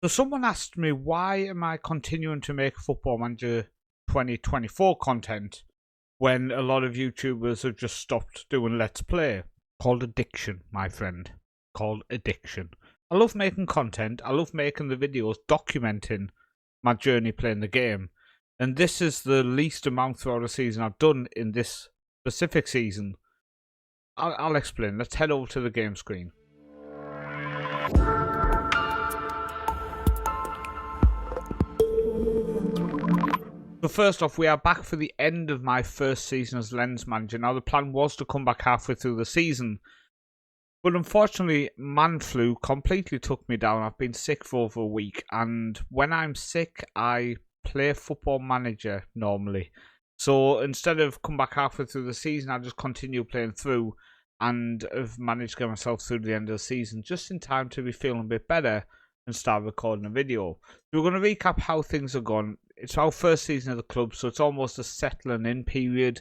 So someone asked me, why am I continuing to make Football Manager 2024 content when a lot of YouTubers have just stopped doing Let's Play? Called addiction, my friend. Called addiction. I love making content. I love making the videos documenting my journey playing the game. And this is the least amount throughout the season I've done in this specific season. I'll explain. Let's head over to the game screen. So first off, we are back for the end of my first season as Lens Manager. Now the plan was to come back halfway through the season, but unfortunately man flu completely took me down. I've been sick for over a week, and when I'm sick I play Football Manager normally. So instead of come back halfway through the season, I just continue playing through and have managed to get myself through the end of the season just in time to be feeling a bit better and start recording a video. So we're going to recap how things are gone. It's our first season of the club, so it's almost a settling in period.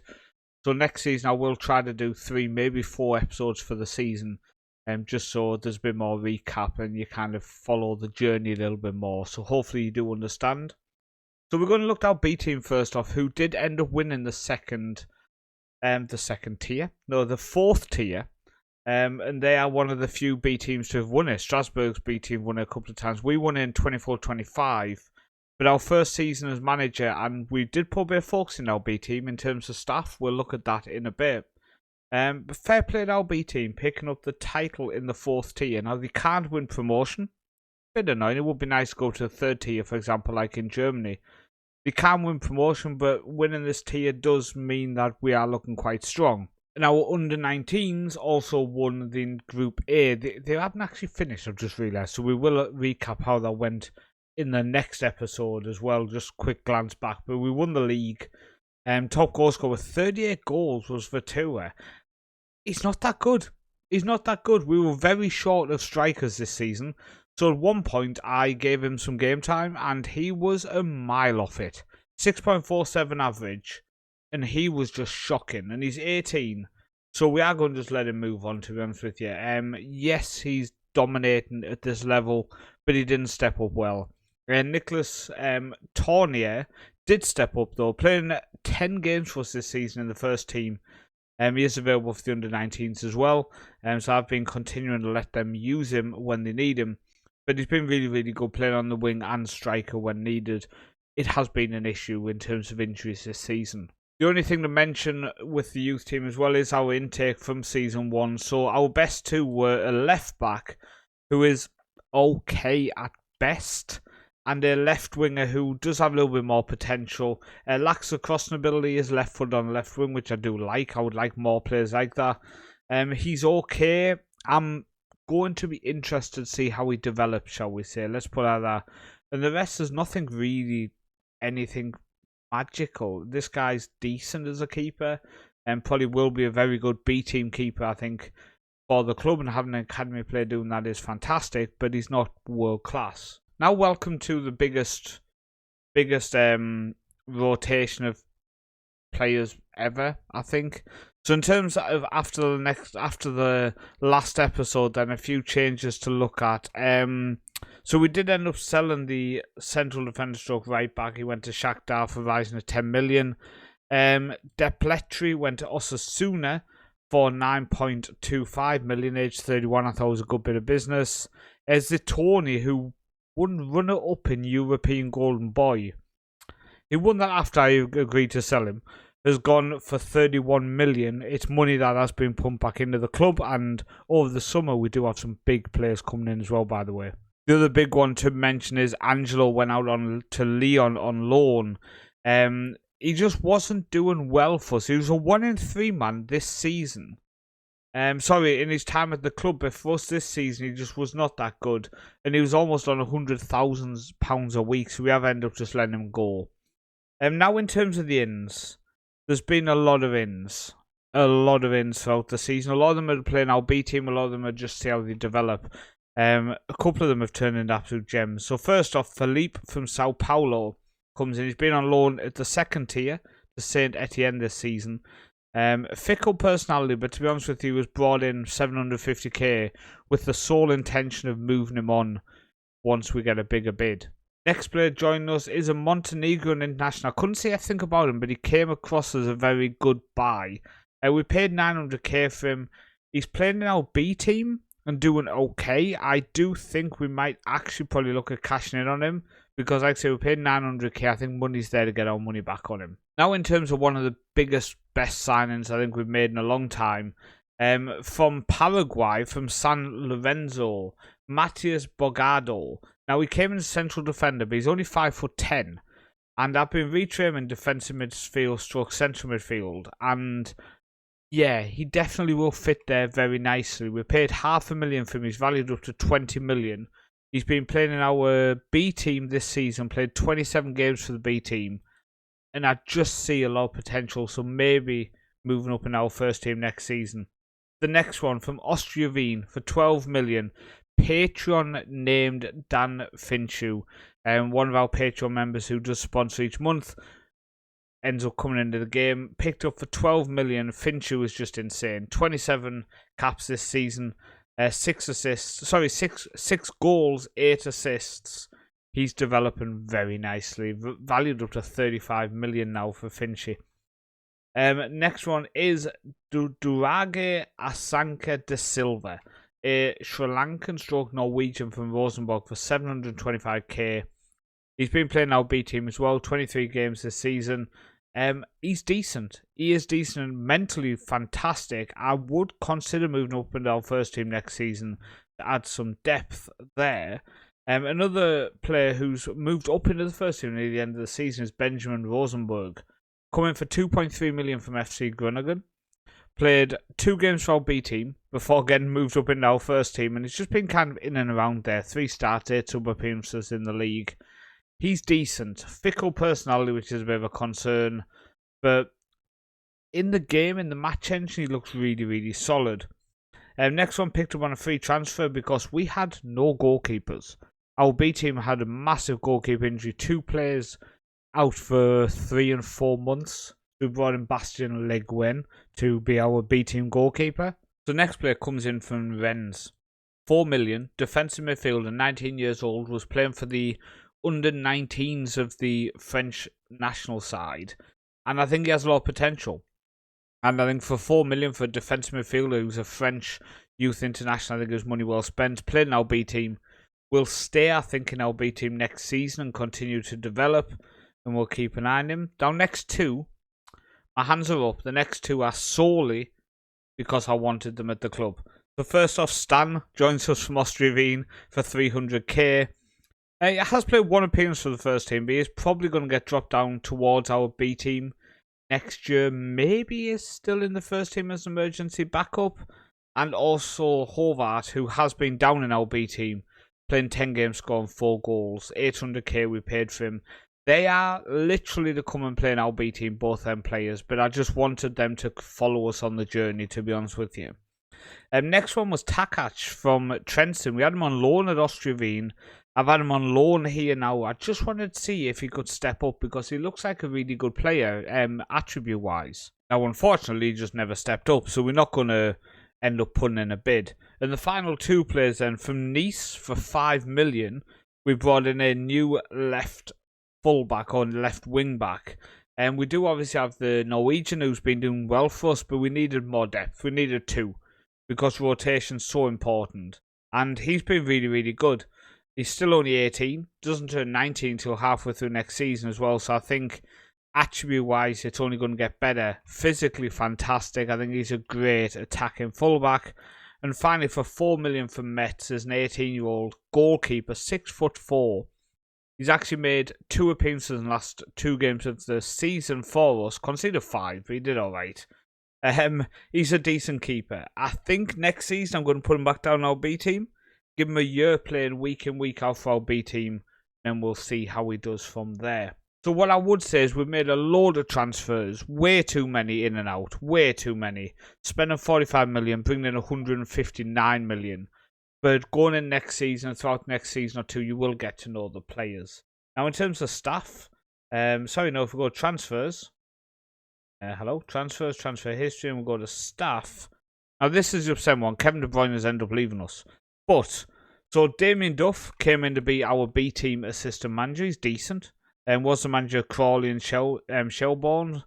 So next season I will try to do 3, maybe 4 episodes for the season, just so there's a bit more recap and you kind of follow the journey a little bit more. So hopefully you do understand. So we're going to look at our B team first off, who did end up winning the fourth tier. And they are one of the few B teams to have won it. Strasbourg's B team won it a couple of times. We won it in 24-25. But our first season as manager, and we did put a bit of focus in our B team in terms of staff. We'll look at that in a bit. But fair play to our B team, picking up the title in the 4th tier. Now, they can't win promotion. Bit annoying. It would be nice to go to the 3rd tier, for example, like in Germany. They can win promotion, but winning this tier does mean that we are looking quite strong. And our under-19s also won the Group A. They haven't actually finished, I've just realised. So we will recap how that went in the next episode as well. Just quick glance back. But we won the league. Top goal scorer with 38 goals was Vertua. He's not that good. He's not that good. We were very short of strikers this season. So at one point, I gave him some game time, and he was a mile off it. 6.47 average. And he was just shocking. And he's 18. So we are going to just let him move on, to be honest with you. Yes, he's dominating at this level, but he didn't step up well. Nicholas Tournier did step up, though, playing 10 games for us this season in the first team. He is available for the under-19s as well. So I've been continuing to let them use him when they need him. But he's been really, really good playing on the wing and striker when needed. It has been an issue in terms of injuries this season. The only thing to mention with the youth team as well is our intake from season 1. So our best 2 were a left back who is okay at best, and a left winger who does have a little bit more potential. Lacks the crossing ability, is left foot on left wing, which I do like. I would like more players like that. He's okay. I'm going to be interested to see how he develops, shall we say. Let's put it like that. And the rest is nothing really, anything magical. This guy's decent as a keeper and probably will be a very good B team keeper, I think, for the club, and having an academy player doing that is fantastic, but he's not world class. Now welcome to the biggest rotation of players ever, I think. So in terms of after the last episode, then a few changes to look at. So we did end up selling the central defender stroke right back. He went to Shakhtar for rising to 10 million. Depletri went to Osasuna for 9.25 million, age 31. I thought it was a good bit of business. Zitoni, who won runner-up in European Golden Boy. He won that after I agreed to sell him. Has gone for 31 million. It's money that has been pumped back into the club, and over the summer we do have some big players coming in as well, by the way. The other big one to mention is Angelo went out to Lyon on loan. He just wasn't doing well for us. He was a 1 in 3 man this season. In his time at the club, but for us this season, he just was not that good. And he was almost on £100,000 a week, so we have ended up just letting him go. Now in terms of the ins, there's been a lot of ins. Throughout the season. A lot of them are playing our B team, a lot of them are just see how they develop. A couple of them have turned into absolute gems. So first off, Philippe from Sao Paulo comes in. He's been on loan at the 2nd tier to Saint Etienne this season. Fickle personality, but to be honest with you, he was brought in 750k with the sole intention of moving him on once we get a bigger bid. Next player joining us is a Montenegrin international. I couldn't say anything about him, but he came across as a very good buy. We paid 900k for him. He's playing in our B team and doing okay. I do think we might actually probably look at cashing in on him because, like I say, we paid 900k. I think money's there to get our money back on him. Now, in terms of one of the biggest, best signings I think we've made in a long time, from Paraguay, from San Lorenzo, Matias Bogado. Now, he came in as a central defender, but he's only 5'10", and I've been retraining defensive midfield stroke central midfield, and yeah, he definitely will fit there very nicely. We paid $500,000 for him. He's valued up to 20 million. He's been playing in our B team this season, played 27 games for the B team, and I just see a lot of potential, so maybe moving up in our first team next season. The next one from Austria Wien for 12 million. Patreon named Dan Finchu, and one of our Patreon members who does sponsor each month, ends up coming into the game. Picked up for 12 million. Finchu is just insane. 27 caps this season. 6 goals, 8 assists. He's developing very nicely. Valued up to 35 million now for Finchi. Next one is Durage Asanka de Silva, a Sri Lankan stroke Norwegian from Rosenborg for 725k. He's been playing our B team as well, 23 games this season. He's decent. He is decent and mentally fantastic. I would consider moving up into our first team next season to add some depth there. Another player who's moved up into the first team near the end of the season is Benjamin Rosenberg, coming for 2.3 million from FC Groningen. Played 2 games for our B team before getting moved up into our first team, and he's just been kind of in and around there. 3 starts, 8 sub appearances in the league. He's decent. Fickle personality, which is a bit of a concern, but in the game, in the match engine, he looks really, really solid. Next one picked up on a free transfer because we had no goalkeepers. Our B team had a massive goalkeeper injury. 2 players out for 3 and 4 months. We brought in Bastian Le Guin to be our B team goalkeeper. The next player comes in from Rennes. 4 million, defensive midfielder, 19 years old, was playing for the under-19s of the French national side. And I think he has a lot of potential. And I think for 4 million for a defensive midfielder who's a French youth international, I think it was money well spent. Playing in our B team. Will stay, I think, in our B team next season and continue to develop. And we'll keep an eye on him. Our next 2, my hands are up. The next 2 are solely because I wanted them at the club. So first off, Stan joins us from Austria Wien for 300k. He has played 1 appearance for the first team, but he's probably going to get dropped down towards our B team next year. Maybe he's still in the first team as an emergency backup. And also Horvath, who has been down in our B team, playing 10 games, scoring 4 goals. 800k we paid for him. They are literally to come and play in our B team, both them players, but I just wanted them to follow us on the journey, to be honest with you. Next one was Takac from Trenton. We had him on loan at Austria Wien. I've had him on loan here now. I just wanted to see if he could step up because he looks like a really good player, attribute-wise. Now, unfortunately, he just never stepped up, so we're not going to end up putting in a bid. And the final 2 players then, from Nice for 5 million, we brought in a new left fullback or left wing back. And we do obviously have the Norwegian who's been doing well for us, but we needed more depth. We needed 2 because rotation's so important. And he's been really, really good. He's still only 18, doesn't turn 19 until halfway through next season as well. So I think attribute-wise, it's only going to get better. Physically fantastic. I think he's a great attacking fullback. And finally, for 4 million from Metz, as an 18-year-old goalkeeper, 6'4". He's actually made 2 appearances in the last 2 games of the season for us. Conceded 5, but he did all right. He's a decent keeper. I think next season I'm going to put him back down in our B team. Give him a year playing week in, week out for our B team. Then we'll see how he does from there. So what I would say is we've made a load of transfers. Way too many in and out. Way too many. Spending 45 million, bringing in 159 million. But going in next season and throughout next season or 2, you will get to know the players. Now, in terms of staff, if we go to transfers. Transfers, transfer history, and we'll go to staff. Now, this is the upsetting one. Kevin De Bruyne has ended up leaving us. But So Damien Duff came in to be our B team assistant manager. He's decent. And was the manager of Crawley and Shelbourne.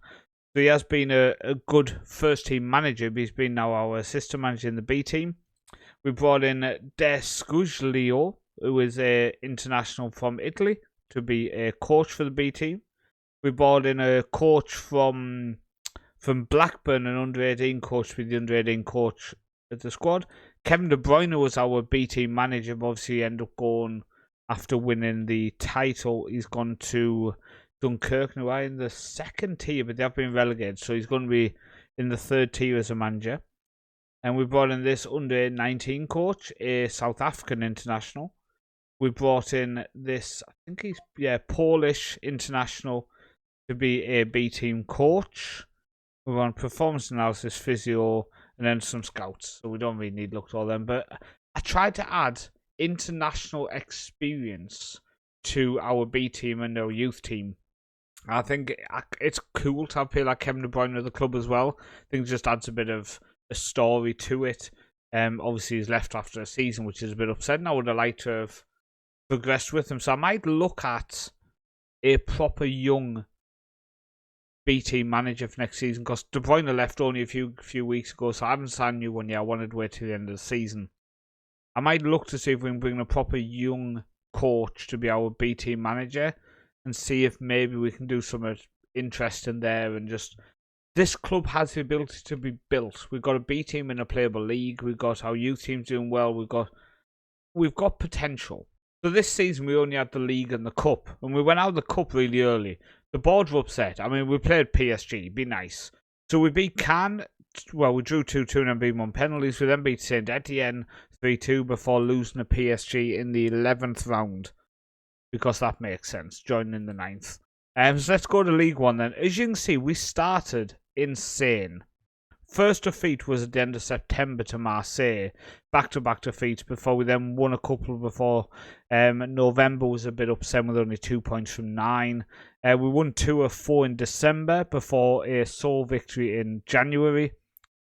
So he has been a good first team manager, but he's been now our assistant manager in the B team. We brought in De Scuglio, who is an international from Italy, to be a coach for the B team. We brought in a coach from Blackburn, an under-18 coach, to be the under-18 coach at the squad. Kevin De Bruyne was our B team manager, but obviously he ended up going, after winning the title, he's gone to Dunkirk, who are in the second tier, but they have been relegated, so he's going to be in the third tier as a manager. And we brought in this under-19 coach, a South African international. We brought in this, I think he's Polish international, to be a B team coach. We run performance analysis, physio, and then some scouts. So we don't really need to look at all them. But I tried to add international experience to our B team and our youth team. I think it's cool to have people like Kevin De Bruyne at the club as well. I think it just adds a bit of a story to it. Obviously, he's left after a season, which is a bit upsetting. I would have liked to have progressed with him. So I might look at a proper young B team manager for next season, because De Bruyne left only a few weeks ago, so I haven't signed a new one yet. I wanted to wait till the end of the season. I might look to see if we can bring a proper young coach to be our B team manager and see if maybe we can do something interesting there. And just, this club has the ability to be built. We've got a B team in a playable league. We've got our youth teams doing well. We've got potential. So this season we only had the league and the cup, and we went out of the cup really early. The board were upset. I mean, we played PSG, be nice. So we beat Cannes, we drew 2-2 and then beat 1 penalties. We then beat Saint Etienne 3-2 before losing to PSG in the 11th round, because that makes sense, joining in the 9th. So let's go to League One then. As you can see, we started insane. First defeat was at the end of September to Marseille. Back-to-back defeats before we then won a couple before. November was a bit upset with only 2 points from 9. We won 2 of 4 in December before a sole victory in January.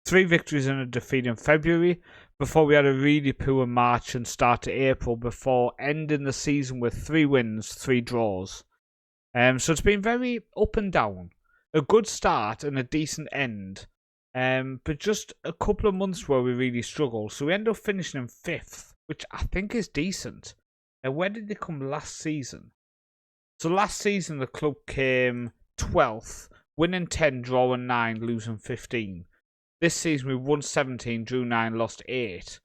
3 victories and a defeat in February before we had a really poor March and start to April before ending the season with 3 wins, 3 draws. So it's been very up and down. A good start and a decent end. But just a couple of months where we really struggled. So we ended up finishing in 5th, which I think is decent. Where did they come last season? So last season the club came 12th, winning 10, drawing 9, losing 15. This season we won 17, drew 9, lost 8.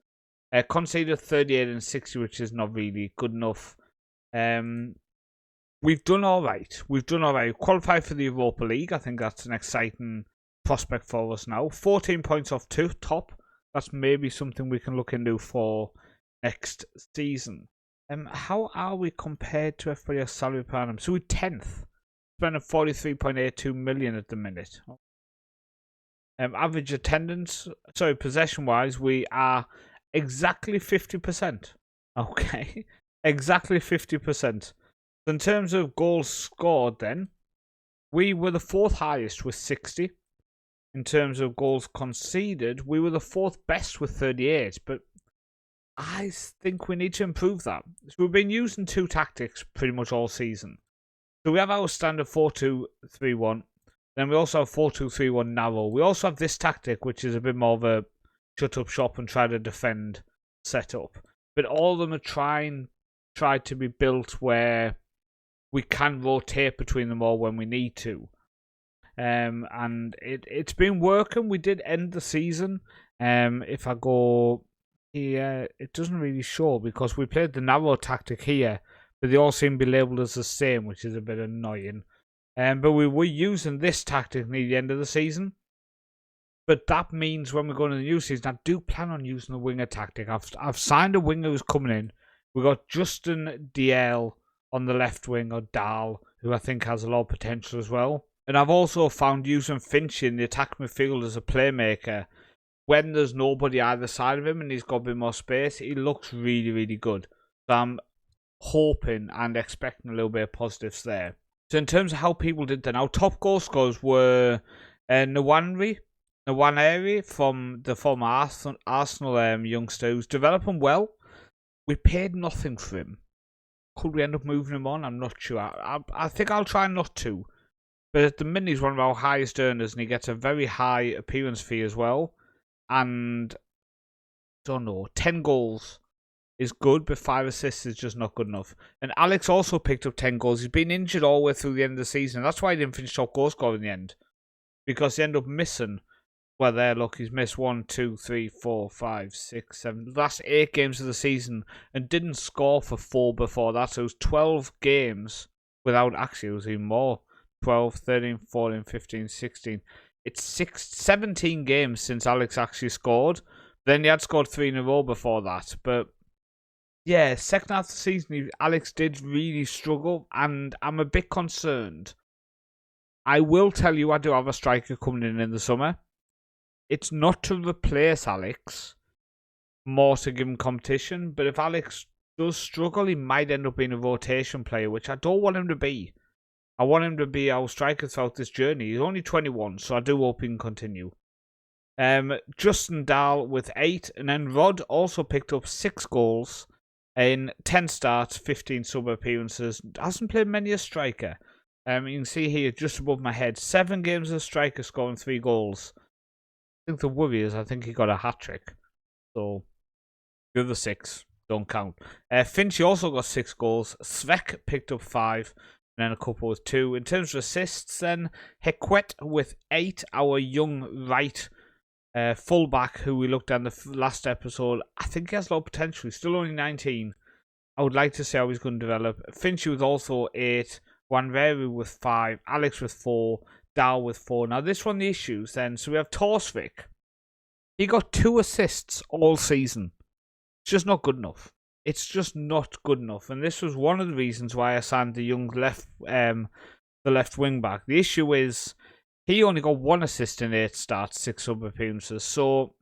Conceded 38 and 60, which is not really good enough. We've done all right. We qualified for the Europa League. I think that's an exciting prospect for us now. 14 points off top. That's maybe something we can look into for next season. How are we compared to everybody else salary per annum? So we're 10th, spending 43.82 million at the minute. Average attendance, possession wise, we are exactly 50%. Okay, exactly 50%. In terms of goals scored, then we were the 4th highest with 60. In terms of goals conceded, we were the 4th best with 38, but I think we need to improve that. So we've been using 2 tactics pretty much all season. So we have our standard 4-2-3-1, then we also have 4-2-3-1 narrow. We also have this tactic, which is a bit more of a shut up shop and try to defend setup. But all of them are tried to be built where we can rotate between them all when we need to. And it's been working. We did end the season. If I go here, it doesn't really show because we played the narrow tactic here, but they all seem to be labelled as the same, which is a bit annoying. But we were using this tactic near the end of the season. But that means when we go into the new season, I do plan on using the winger tactic. I've signed a winger who's coming in. We got Justin DL on the left wing, or Dahl, who I think has a lot of potential as well. And I've also found using Finch in the attack midfield as a playmaker, when there's nobody either side of him and he's got a bit more space, he looks really, really good. So I'm hoping and expecting a little bit of positives there. So in terms of how people did then, our top goal scorers were Nwaneri from the former Arsenal youngster, who's developing well. We paid nothing for him. Could we end up moving him on? I'm not sure. I think I'll try not to. But at the minute, he's one of our highest earners, and he gets a very high appearance fee as well. And, don't know, 10 goals is good, but 5 assists is just not good enough. And Alex also picked up 10 goals. He's been injured all the way through the end of the season. That's why he didn't finish top goal scorer in the end. Because he ended up missing. Well, there, look, he's missed 1, 2, 3, 4, 5, 6, 7. The last 8 games of the season and didn't score for 4 before that. So it was 12 games without, actually, it was even more. 12, 13, 14, 15, 16. It's 17 games since Alex actually scored. Then he had scored 3 in a row before that. But yeah, second half of the season, Alex did really struggle, and I'm a bit concerned. I will tell you, I do have a striker coming in the summer. It's not to replace Alex, more to give him competition. But if Alex does struggle, he might end up being a rotation player, which I don't want him to be. I want him to be our striker throughout this journey. He's only 21, so I do hope he can continue. Justin Dahl with 8, and then Rod also picked up 6 goals in 10 starts, 15 sub appearances. Hasn't played many as striker. You can see here just above my head, 7 games as a striker, scoring 3 goals. I think the worry is I think he got a hat trick, so the other 6 don't count. Finchie also got 6 goals. Svek picked up 5. And then a couple with 2. In terms of assists, then Hequet with 8, our young right fullback who we looked at in the last episode. I think he has a lot of potential. He's still only 19. I would like to see how he's going to develop. Finchie with also 8, Wanveru with 5, Alex with 4, Dahl with 4. Now this one, the issues then. So we have Torsvik. He got 2 assists all season. It's just not good enough. It's just not good enough, and this was one of the reasons why I signed the young the left wing back. The issue is he only got 1 assist in 8 starts, 6 sub appearances. So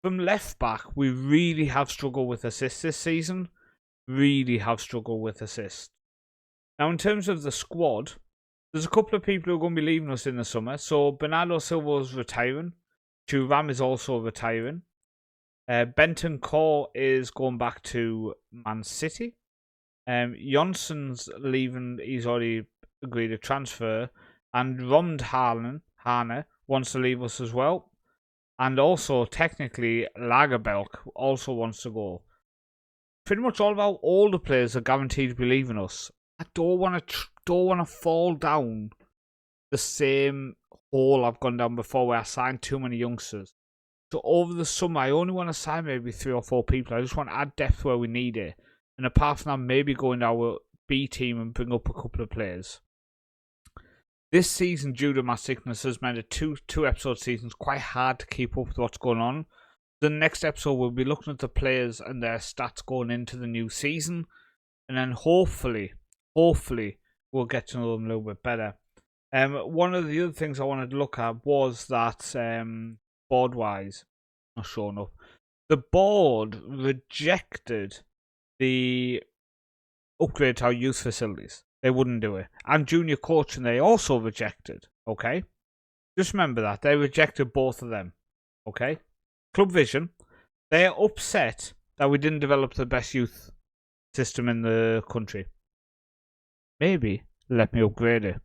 from left back, we really have struggled with assists this season. Really have struggled with assists. Now, in terms of the squad, there's a couple of people who are going to be leaving us in the summer. So Bernardo Silva is retiring. Thuram is also retiring. Benton Core is going back to Man City. Jonsson's leaving. He's already agreed to transfer. And Romd Hane wants to leave us as well. And also, technically, Lagerbelk also wants to go. Pretty much all of our older players are guaranteed to be leaving us. I don't want to fall down the same hole I've gone down before where I signed too many youngsters. So over the summer, I only want to sign maybe 3 or 4 people. I just want to add depth where we need it. And apart from that, maybe go into our B team and bring up a couple of players. This season, due to my sickness, has made a two episode seasons quite hard to keep up with what's going on. The next episode, we'll be looking at the players and their stats going into the new season. And then hopefully, we'll get to know them a little bit better. One of the other things I wanted to look at was that... board-wise, not showing up. The board rejected the upgrade to our youth facilities. They wouldn't do it. And junior coaching, they also rejected. Okay? Just remember that. They rejected both of them. Okay? Club Vision, they're upset that we didn't develop the best youth system in the country. Maybe let me upgrade it.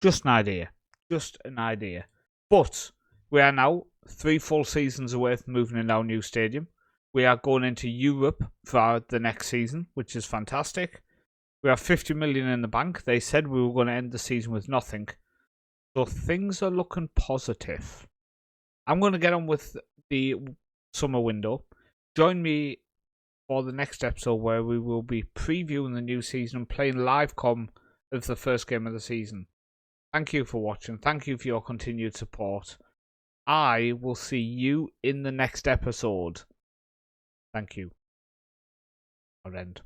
Just an idea. Just an idea. But we are now 3 full seasons away from moving in our new stadium. We are going into Europe for the next season, which is fantastic. We have 50 million in the bank. They said we were going to end the season with nothing. So things are looking positive. I'm going to get on with the summer window. Join me for the next episode where we will be previewing the new season and playing live com of the first game of the season. Thank you for watching. Thank you for your continued support. I will see you in the next episode. Thank you. I'll end.